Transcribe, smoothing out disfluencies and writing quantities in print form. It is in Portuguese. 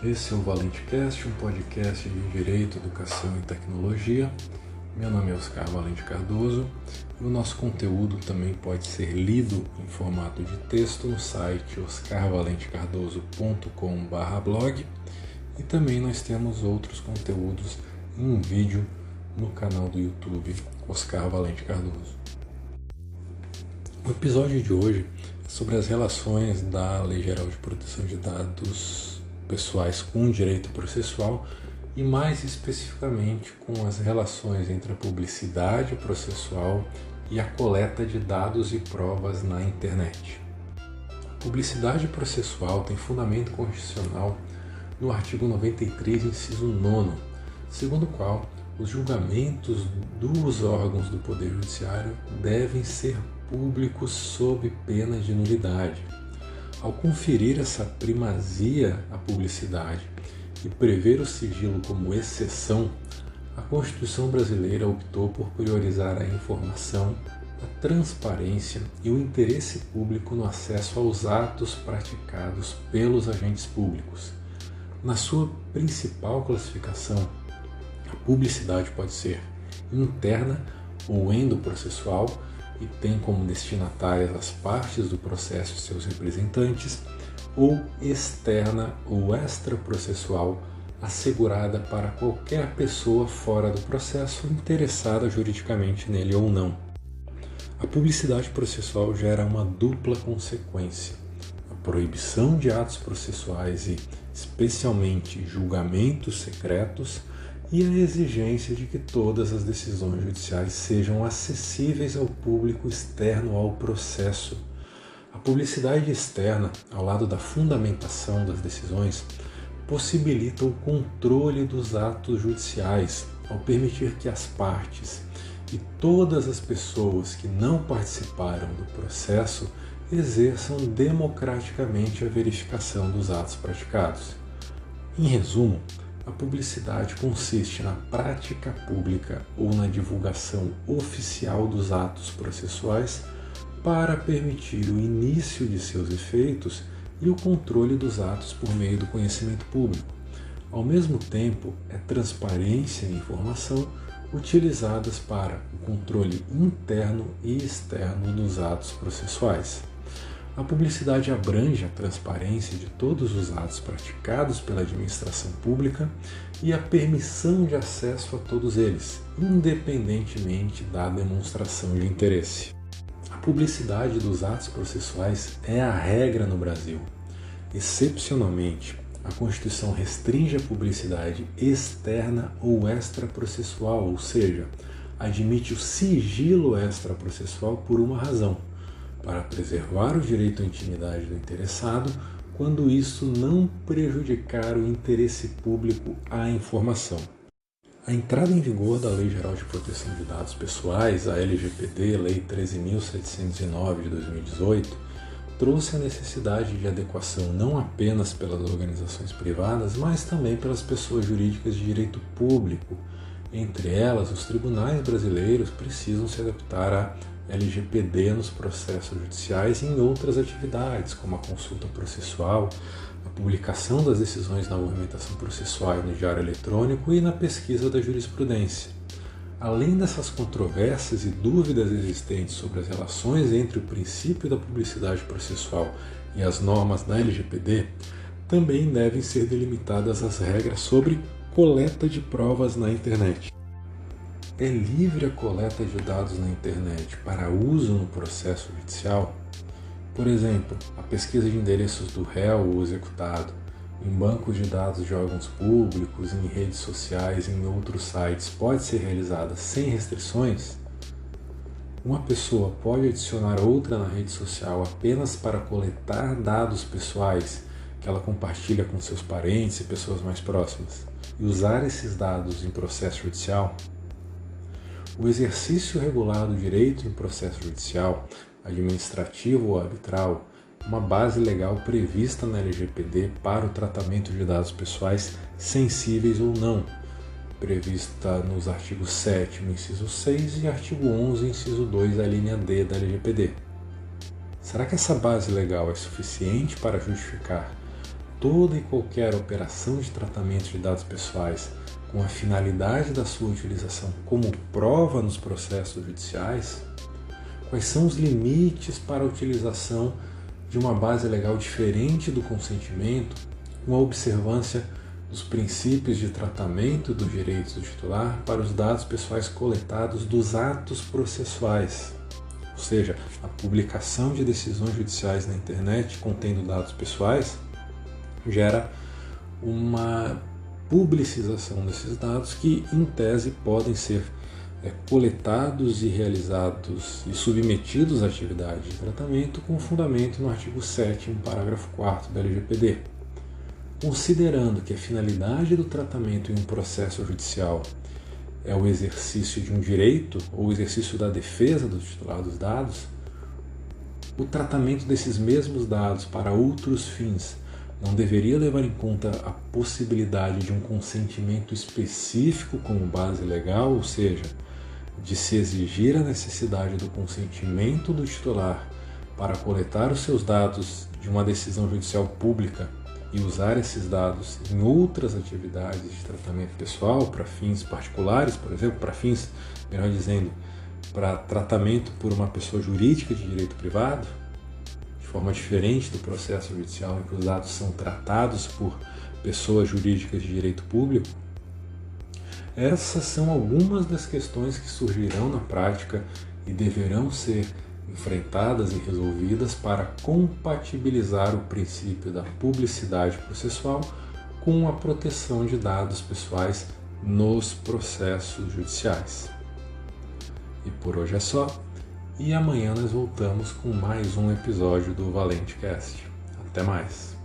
Esse é o ValenteCast, um podcast de Direito, Educação e Tecnologia. Meu nome é Oscar Valente Cardoso e o nosso conteúdo também pode ser lido em formato de texto no site oscarvalentecardoso.com/blog e também nós temos outros conteúdos em vídeo no canal do YouTube Oscar Valente Cardoso. O episódio de hoje é sobre as relações da Lei Geral de Proteção de Dados Pessoais com o direito processual e mais especificamente com as relações entre a publicidade processual e a coleta de dados e provas na internet. A publicidade processual tem fundamento constitucional no artigo 93, inciso 9, segundo o qual os julgamentos dos órgãos do Poder Judiciário devem ser públicos sob pena de nulidade. Ao conferir essa primazia à publicidade e prever o sigilo como exceção, a Constituição brasileira optou por priorizar a informação, a transparência e o interesse público no acesso aos atos praticados pelos agentes públicos. Na sua principal classificação, a publicidade pode ser interna ou endoprocessual e tem como destinatárias as partes do processo e seus representantes, ou externa ou extraprocessual, assegurada para qualquer pessoa fora do processo interessada juridicamente nele ou não. A publicidade processual gera uma dupla consequência: a proibição de atos processuais e, especialmente, julgamentos secretos, e a exigência de que todas as decisões judiciais sejam acessíveis ao público externo ao processo. A publicidade externa, ao lado da fundamentação das decisões, possibilita o controle dos atos judiciais, ao permitir que as partes e todas as pessoas que não participaram do processo exerçam democraticamente a verificação dos atos praticados. Em resumo, a publicidade consiste na prática pública ou na divulgação oficial dos atos processuais para permitir o início de seus efeitos e o controle dos atos por meio do conhecimento público. Ao mesmo tempo, é transparência e informação utilizadas para o controle interno e externo dos atos processuais. A publicidade abrange a transparência de todos os atos praticados pela administração pública e a permissão de acesso a todos eles, independentemente da demonstração de interesse. A publicidade dos atos processuais é a regra no Brasil. Excepcionalmente, a Constituição restringe a publicidade externa ou extraprocessual, ou seja, admite o sigilo extraprocessual por uma razão: para preservar o direito à intimidade do interessado, quando isso não prejudicar o interesse público à informação. A entrada em vigor da Lei Geral de Proteção de Dados Pessoais, a LGPD, Lei 13.709 de 2018, trouxe a necessidade de adequação não apenas pelas organizações privadas, mas também pelas pessoas jurídicas de direito público. Entre elas, os tribunais brasileiros precisam se adaptar à LGPD nos processos judiciais e em outras atividades, como a consulta processual, a publicação das decisões na movimentação processual no Diário Eletrônico e na pesquisa da jurisprudência. Além dessas controvérsias e dúvidas existentes sobre as relações entre o princípio da publicidade processual e as normas da LGPD, também devem ser delimitadas as regras sobre coleta de provas na internet. É livre a coleta de dados na internet para uso no processo judicial? Por exemplo, a pesquisa de endereços do réu ou executado, em bancos de dados de órgãos públicos, em redes sociais e em outros sites pode ser realizada sem restrições? Uma pessoa pode adicionar outra na rede social apenas para coletar dados pessoais que ela compartilha com seus parentes e pessoas mais próximas e usar esses dados em processo judicial? O exercício regular do direito em processo judicial, administrativo ou arbitral, uma base legal prevista na LGPD para o tratamento de dados pessoais sensíveis ou não, prevista nos artigos 7º, inciso 6 e artigo 11, inciso 2, a linha D da LGPD. Será que essa base legal é suficiente para justificar toda e qualquer operação de tratamento de dados pessoais com a finalidade da sua utilização como prova nos processos judiciais? Quais são os limites para a utilização de uma base legal diferente do consentimento, com a observância dos princípios de tratamento dos direitos do titular para os dados pessoais coletados dos atos processuais? Ou seja, a publicação de decisões judiciais na internet contendo dados pessoais gera uma publicização desses dados que, em tese, podem ser coletados e realizados e submetidos à atividade de tratamento com fundamento no artigo 7º, parágrafo 4º da LGPD. Considerando que a finalidade do tratamento em um processo judicial é o exercício de um direito ou o exercício da defesa do titular dos dados, o tratamento desses mesmos dados para outros fins não deveria levar em conta a possibilidade de um consentimento específico como base legal, ou seja, de se exigir a necessidade do consentimento do titular para coletar os seus dados de uma decisão judicial pública e usar esses dados em outras atividades de tratamento pessoal, para fins particulares, por exemplo, para fins, melhor dizendo, para tratamento por uma pessoa jurídica de direito privado, de forma diferente do processo judicial em que os dados são tratados por pessoas jurídicas de direito público. Essas são algumas das questões que surgirão na prática e deverão ser enfrentadas e resolvidas para compatibilizar o princípio da publicidade processual com a proteção de dados pessoais nos processos judiciais. E por hoje é só, e amanhã nós voltamos com mais um episódio do Valente Cast. Até mais!